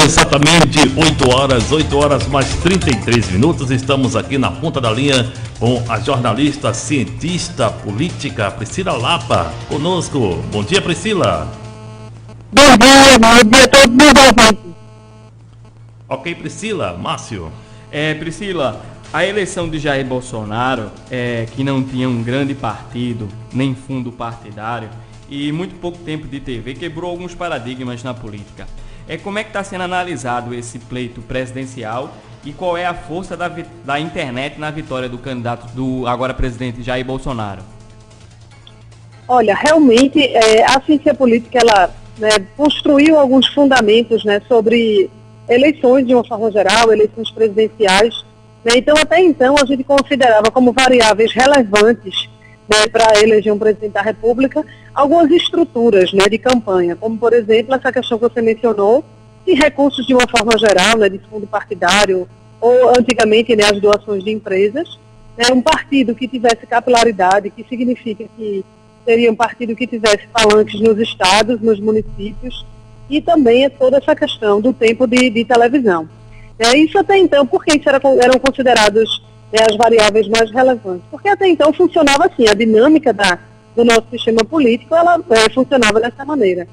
Exatamente 8 horas mais 33 minutos. Estamos aqui na ponta da linha com a jornalista, cientista política Priscila Lapa conosco. Bom dia, Priscila. Bom dia a todos os ouvintes. Ok, Priscila. Márcio. Priscila, a eleição de Jair Bolsonaro, que não tinha um grande partido, nem fundo partidário e muito pouco tempo de TV, quebrou alguns paradigmas na política. Como é que está sendo analisado esse pleito presidencial e qual é a força da internet na vitória do candidato do agora presidente Jair Bolsonaro? Olha, realmente a ciência política ela construiu alguns fundamentos sobre eleições de uma forma geral, eleições presidenciais. Então, até então, a gente considerava como variáveis relevantes para eleger um presidente da República algumas estruturas de campanha, como, por exemplo, essa questão que você mencionou, de recursos de uma forma geral, de fundo partidário, ou antigamente as doações de empresas. Um partido que tivesse capilaridade, que significa que seria um partido que tivesse palanques nos estados, nos municípios, e também toda essa questão do tempo de televisão. Isso até então, por que isso eram considerados as variáveis mais relevantes? Porque até então funcionava assim, a dinâmica do nosso sistema político, ela funcionava dessa maneira.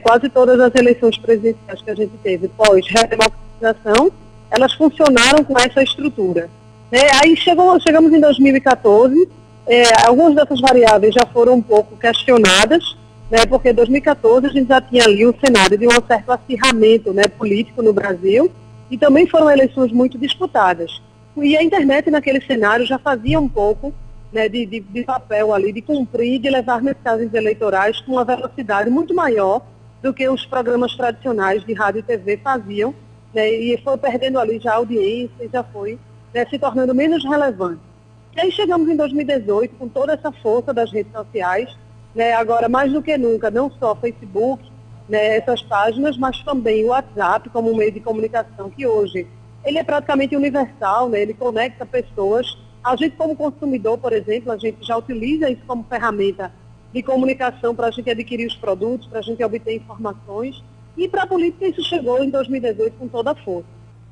Quase todas as eleições presidenciais que a gente teve pós-redemocratização, elas funcionaram com essa estrutura. Aí chegamos em 2014, algumas dessas variáveis já foram um pouco questionadas, porque em 2014 a gente já tinha ali um cenário de um certo acirramento político no Brasil, e também foram eleições muito disputadas. E a internet naquele cenário já fazia um pouco de papel ali, de cumprir, de levar mensagens eleitorais com uma velocidade muito maior do que os programas tradicionais de rádio e TV faziam, e foi perdendo ali já a audiência e já foi se tornando menos relevante. E aí chegamos em 2018 com toda essa força das redes sociais, agora mais do que nunca, não só Facebook, essas páginas, mas também o WhatsApp como um meio de comunicação que hoje ele é praticamente universal, ele conecta pessoas. A gente como consumidor, por exemplo, a gente já utiliza isso como ferramenta de comunicação para a gente adquirir os produtos, para a gente obter informações, e para a política isso chegou em 2018 com toda a força.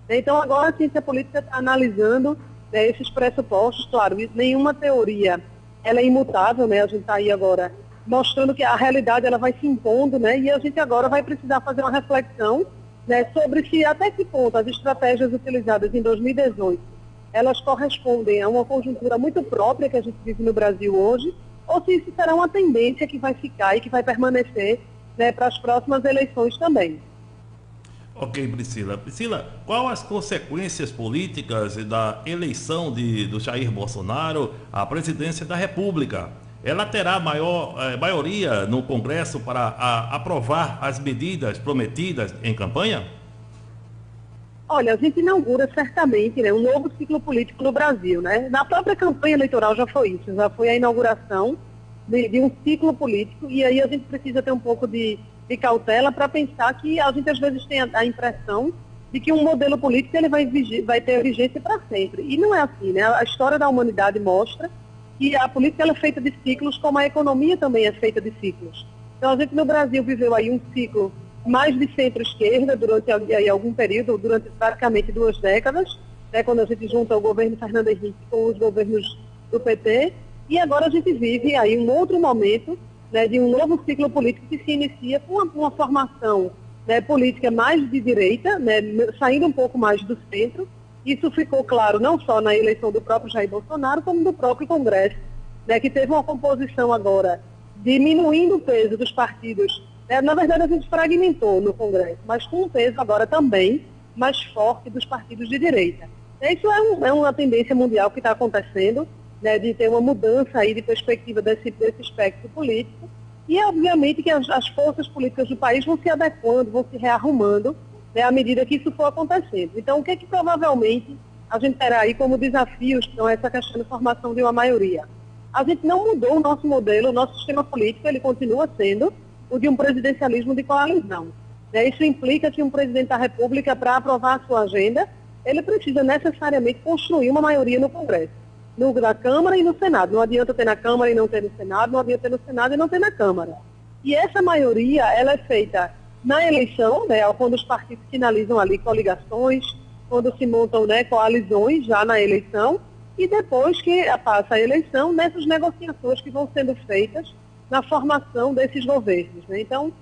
Então agora a ciência política está analisando esses pressupostos, claro, nenhuma teoria ela é imutável, a gente está aí agora mostrando que a realidade ela vai se impondo, e a gente agora vai precisar fazer uma reflexão sobre se até que ponto as estratégias utilizadas em 2018 elas correspondem a uma conjuntura muito própria que a gente vive no Brasil hoje, ou se isso será uma tendência que vai ficar e que vai permanecer para as próximas eleições também. Ok, Priscila. Priscila, quais as consequências políticas da eleição do Jair Bolsonaro à presidência da República? Ela terá maioria no Congresso para aprovar as medidas prometidas em campanha? Olha, a gente inaugura certamente um novo ciclo político no Brasil. Na própria campanha eleitoral já foi isso, já foi a inauguração de um ciclo político, e aí a gente precisa ter um pouco de cautela para pensar que a gente às vezes tem a impressão de que um modelo político ele vai ter vigência para sempre. E não é assim, A história da humanidade mostra que a política ela é feita de ciclos, como a economia também é feita de ciclos. Então a gente no Brasil viveu aí um ciclo mais de centro-esquerda durante aí, algum período, durante praticamente 2 décadas, quando a gente junta o governo Fernando Henrique com os governos do PT, e agora a gente vive aí um outro momento de um novo ciclo político que se inicia com uma formação política mais de direita, saindo um pouco mais do centro. Isso ficou claro não só na eleição do próprio Jair Bolsonaro, como do próprio Congresso, que teve uma composição agora diminuindo o peso dos partidos. Na verdade, a gente fragmentou no Congresso, mas com um peso agora também mais forte dos partidos de direita. Isso é uma tendência mundial que está acontecendo, de ter uma mudança aí de perspectiva desse espectro político. E, obviamente, que as forças políticas do país vão se adequando, vão se rearrumando, à medida que isso for acontecendo. Então, o que é que provavelmente a gente terá aí como desafios com essa questão de formação de uma maioria? A gente não mudou o nosso modelo, o nosso sistema político, ele continua sendo o de um presidencialismo de coalizão. Isso implica que um presidente da República, para aprovar a sua agenda, ele precisa necessariamente construir uma maioria no Congresso, na Câmara e no Senado. Não adianta ter na Câmara e não ter no Senado, não adianta ter no Senado e não ter na Câmara. E essa maioria, ela é feita na eleição, né, quando os partidos finalizam ali coligações, quando se montam, né, coalizões já na eleição, e depois que passa a eleição, nessas negociações que vão sendo feitas na formação desses governos, né? Então,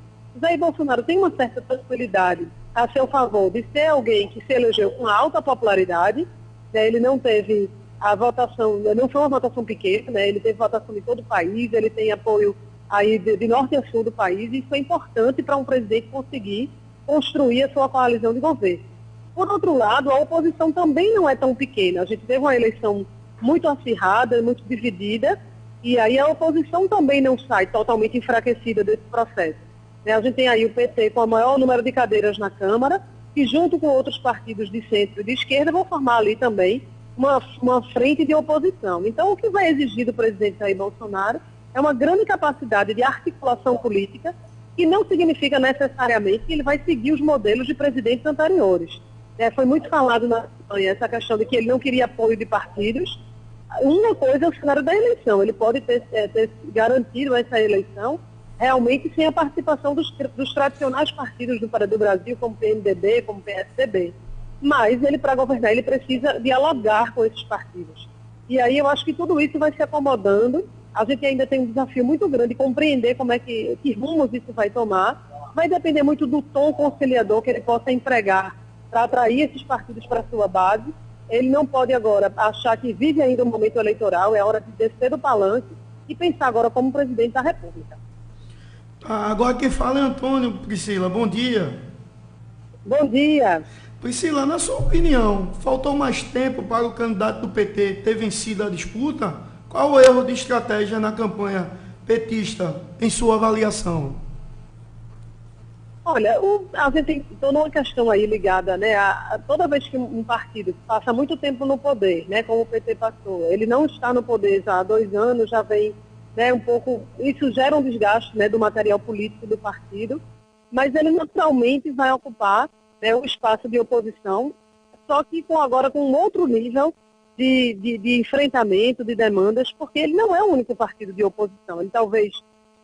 Jair Bolsonaro tem uma certa tranquilidade a seu favor de ser alguém que se elegeu com alta popularidade, né? Ele não teve a votação, não foi uma votação pequena, né? Ele teve votação em todo o país, ele tem apoio aí de norte a sul do país, e isso é importante para um presidente conseguir construir a sua coalizão de governo. Por outro lado, a oposição também não é tão pequena. A gente teve uma eleição muito acirrada, muito dividida, e aí a oposição também não sai totalmente enfraquecida desse processo. A gente tem aí o PT com o maior número de cadeiras na Câmara, que junto com outros partidos de centro e de esquerda vão formar ali também uma frente de oposição. Então, o que vai exigir do presidente Jair Bolsonaro é uma grande capacidade de articulação política, que não significa necessariamente que ele vai seguir os modelos de presidentes anteriores. Foi muito falado na campanha essa questão de que ele não queria apoio de partidos. Uma coisa é o cenário da eleição, ele pode ter garantido essa eleição realmente sem a participação dos tradicionais partidos do Brasil, como PMDB, como PSDB. Mas ele, para governar, ele precisa dialogar com esses partidos. E aí eu acho que tudo isso vai se acomodando. A gente ainda tem um desafio muito grande de compreender como é que rumos isso vai tomar. Vai depender muito do tom conciliador que ele possa empregar para atrair esses partidos para a sua base. Ele não pode agora achar que vive ainda um momento eleitoral, é hora de descer do palanque e pensar agora como presidente da República. Agora quem fala é Antônio. Priscila, bom dia. Bom dia. Priscila, na sua opinião, faltou mais tempo para o candidato do PT ter vencido a disputa? Qual o erro de estratégia na campanha petista, em sua avaliação? Olha, a gente tem toda uma questão aí ligada, né, toda vez que um partido passa muito tempo no poder, né, como o PT passou, ele não está no poder já há 2 anos, já vem, né, um pouco, isso gera um desgaste, né, do material político do partido, mas ele naturalmente vai ocupar, né, o espaço de oposição, só que agora com um outro nível de enfrentamento, de demandas, porque ele não é o único partido de oposição, ele talvez,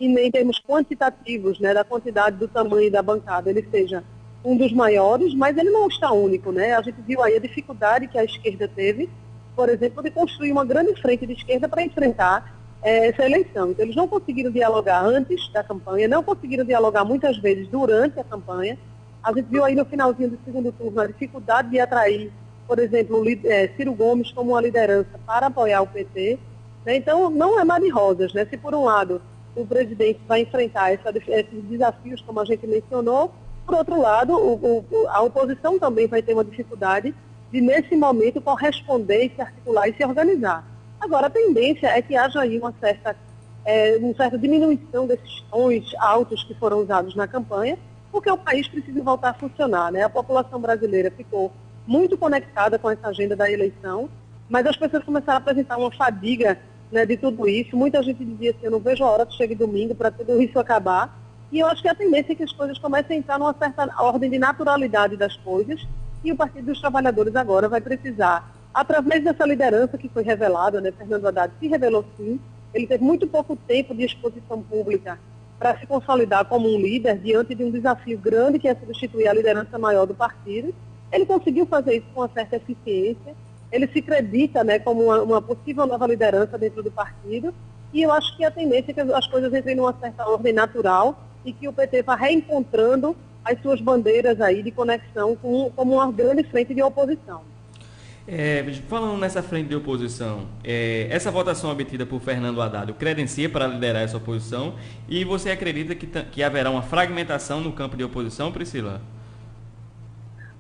em termos quantitativos, né, da quantidade, do tamanho da bancada, ele seja um dos maiores, mas ele não está único, né? A gente viu aí a dificuldade que a esquerda teve, por exemplo, de construir uma grande frente de esquerda para enfrentar essa eleição. Então, eles não conseguiram dialogar antes da campanha, não conseguiram dialogar muitas vezes durante a campanha. A gente viu aí no finalzinho do segundo turno a dificuldade de atrair, por exemplo, Ciro Gomes como uma liderança para apoiar o PT. Né? Então, não é mar de rosas, né? Se por um lado o presidente vai enfrentar esses desafios, como a gente mencionou. Por outro lado, a oposição também vai ter uma dificuldade de, nesse momento, corresponder, e se articular e se organizar. Agora, a tendência é que haja aí uma certa diminuição desses tons altos que foram usados na campanha, porque o país precisa voltar a funcionar, né? A população brasileira ficou muito conectada com essa agenda da eleição, mas as pessoas começaram a apresentar uma fadiga, né, de tudo isso. Muita gente dizia assim, eu não vejo a hora que chegue domingo para tudo isso acabar. E eu acho que a tendência é que as coisas comecem a entrar numa certa ordem de naturalidade das coisas, e o Partido dos Trabalhadores agora vai precisar, através dessa liderança que foi revelada, né, Fernando Haddad se revelou sim, ele teve muito pouco tempo de exposição pública para se consolidar como um líder diante de um desafio grande que é substituir a liderança maior do partido. Ele conseguiu fazer isso com uma certa eficiência. Ele se acredita, né, como uma possível nova liderança dentro do partido, e eu acho que a tendência é que as coisas entrem numa certa ordem natural e que o PT vá reencontrando as suas bandeiras aí de conexão como uma grande frente de oposição. Falando nessa frente de oposição, essa votação obtida por Fernando Haddad o credencia para liderar essa oposição, e você acredita que haverá uma fragmentação no campo de oposição, Priscila?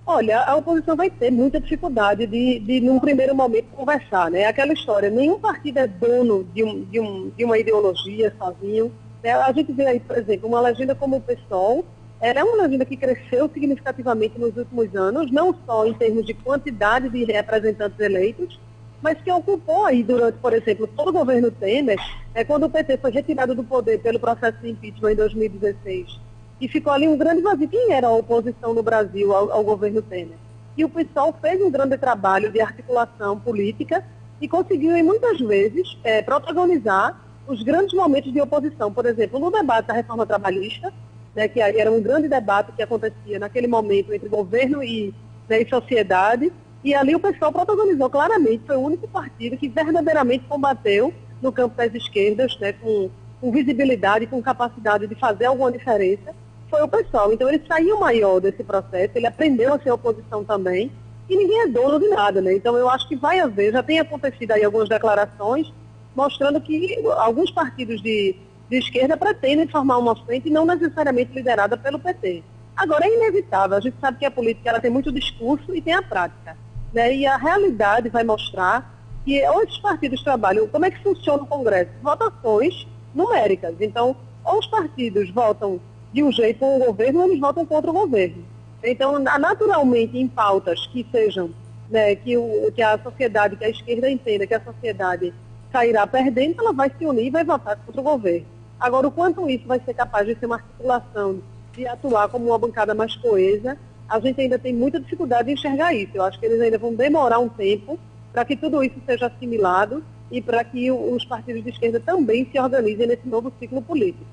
Olha, a oposição vai ter muita dificuldade de num primeiro momento, conversar, né? Aquela história, nenhum partido é dono de uma ideologia sozinho. Né? A gente vê aí, por exemplo, uma legenda como o PSOL, ela é uma legenda que cresceu significativamente nos últimos anos, não só em termos de quantidade de representantes eleitos, mas que ocupou aí durante, por exemplo, todo o governo Temer, quando o PT foi retirado do poder pelo processo de impeachment em 2016, e ficou ali um grande vazio. Quem era a oposição no Brasil ao governo Temer? E o PSOL fez um grande trabalho de articulação política e conseguiu, muitas vezes, protagonizar os grandes momentos de oposição. Por exemplo, no debate da reforma trabalhista, né, que aí era um grande debate que acontecia naquele momento entre governo e, né, e sociedade, e ali o pessoal protagonizou claramente, foi o único partido que verdadeiramente combateu no campo das esquerdas, né, com visibilidade, com capacidade de fazer alguma diferença, foi o pessoal. Então ele saiu maior desse processo, ele aprendeu a ser oposição também, e ninguém é dono de nada, né? Então eu acho que vai haver, já tem acontecido aí algumas declarações mostrando que alguns partidos de esquerda pretendem formar uma frente não necessariamente liderada pelo PT. Agora é inevitável, a gente sabe que a política ela tem muito discurso e tem a prática, né? E a realidade vai mostrar que outros partidos trabalham, como é que funciona o Congresso? Votações numéricas. Então, ou os partidos votam de um jeito com o governo, ou eles votam contra o governo. Então, naturalmente, em pautas que sejam, né, que a sociedade, que a esquerda entenda que a sociedade sairá perdendo, ela vai se unir e vai votar contra o governo. Agora, o quanto isso vai ser capaz de ser uma articulação, de atuar como uma bancada mais coesa, a gente ainda tem muita dificuldade em enxergar isso. Eu acho que eles ainda vão demorar um tempo para que tudo isso seja assimilado e para que os partidos de esquerda também se organizem nesse novo ciclo político.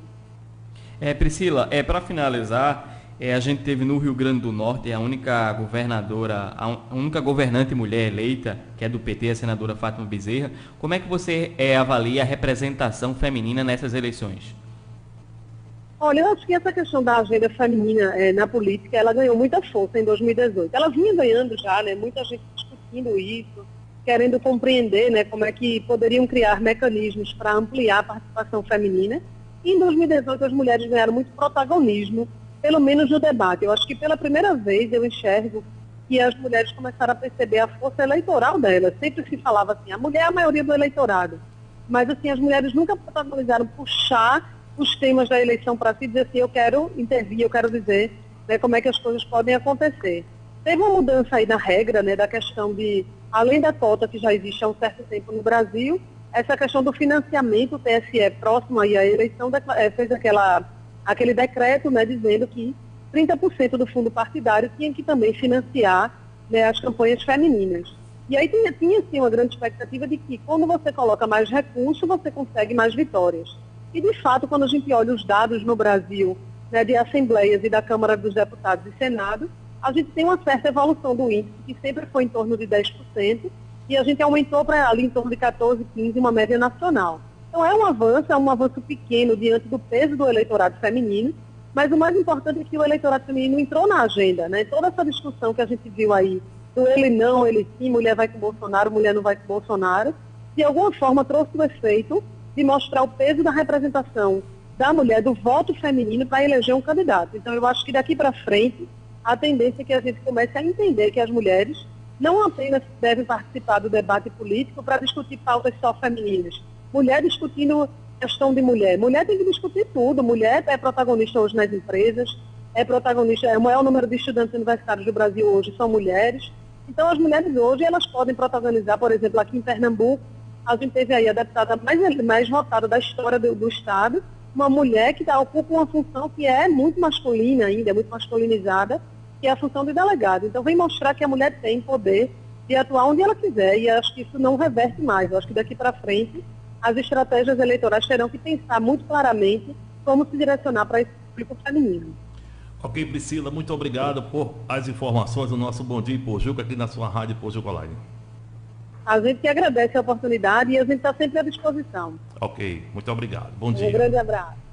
Priscila, para finalizar, a gente teve no Rio Grande do Norte a única governadora, a única governante mulher eleita, que é do PT, a senadora Fátima Bezerra. Como é que você avalia a representação feminina nessas eleições? Olha, eu acho que essa questão da agenda feminina na política, ela ganhou muita força em 2018. Ela vinha ganhando já, né, muita gente discutindo isso, querendo compreender, né, como é que poderiam criar mecanismos para ampliar a participação feminina. E em 2018 as mulheres ganharam muito protagonismo, pelo menos no debate. Eu acho que pela primeira vez eu enxergo que as mulheres começaram a perceber a força eleitoral delas. Sempre se falava assim, a mulher é a maioria do eleitorado. Mas assim, as mulheres nunca protagonizaram puxar os temas da eleição para si, dizer assim, eu quero intervir, eu quero dizer, né, como é que as coisas podem acontecer. Teve uma mudança aí na regra, né, da questão de, além da cota que já existe há um certo tempo no Brasil, essa questão do financiamento, o TSE, próximo aí à eleição, fez aquele decreto, né, dizendo que 30% do fundo partidário tinha que também financiar, né, as campanhas femininas. E aí tinha sim uma grande expectativa de que quando você coloca mais recursos, você consegue mais vitórias. E de fato, quando a gente olha os dados no Brasil, né, de assembleias e da Câmara dos Deputados e Senado, a gente tem uma certa evolução do índice, que sempre foi em torno de 10%, e a gente aumentou para ali em torno de 14, 15, uma média nacional. Então é um avanço pequeno diante do peso do eleitorado feminino, mas o mais importante é que o eleitorado feminino entrou na agenda, né? Toda essa discussão que a gente viu aí, do ele não, ele sim, mulher vai com Bolsonaro, mulher não vai com Bolsonaro, de alguma forma trouxe o efeito de mostrar o peso da representação da mulher, do voto feminino para eleger um candidato. Então eu acho que daqui para frente, a tendência é que a gente comece a entender que as mulheres não apenas devem participar do debate político para discutir pautas só femininas. Mulher discutindo questão de mulher. Mulher tem que discutir tudo. Mulher é protagonista hoje nas empresas, é protagonista, o maior número de estudantes universitários do Brasil hoje são mulheres. Então as mulheres hoje, elas podem protagonizar, por exemplo, aqui em Pernambuco, a gente teve aí a deputada mais votada da história do Estado, uma mulher que ocupa uma função que é muito masculina ainda, é muito masculinizada, que é a função de delegado. Então vem mostrar que a mulher tem poder de atuar onde ela quiser, e acho que isso não reverte mais. Eu acho que daqui para frente as estratégias eleitorais terão que pensar muito claramente como se direcionar para esse público feminino. Ok, Priscila, muito obrigado por as informações do nosso Bom Dia em Pojuca, aqui na sua rádio Pojuca Online. A gente que agradece a oportunidade e a gente está sempre à disposição. Ok, muito obrigado. Bom dia. Um grande abraço.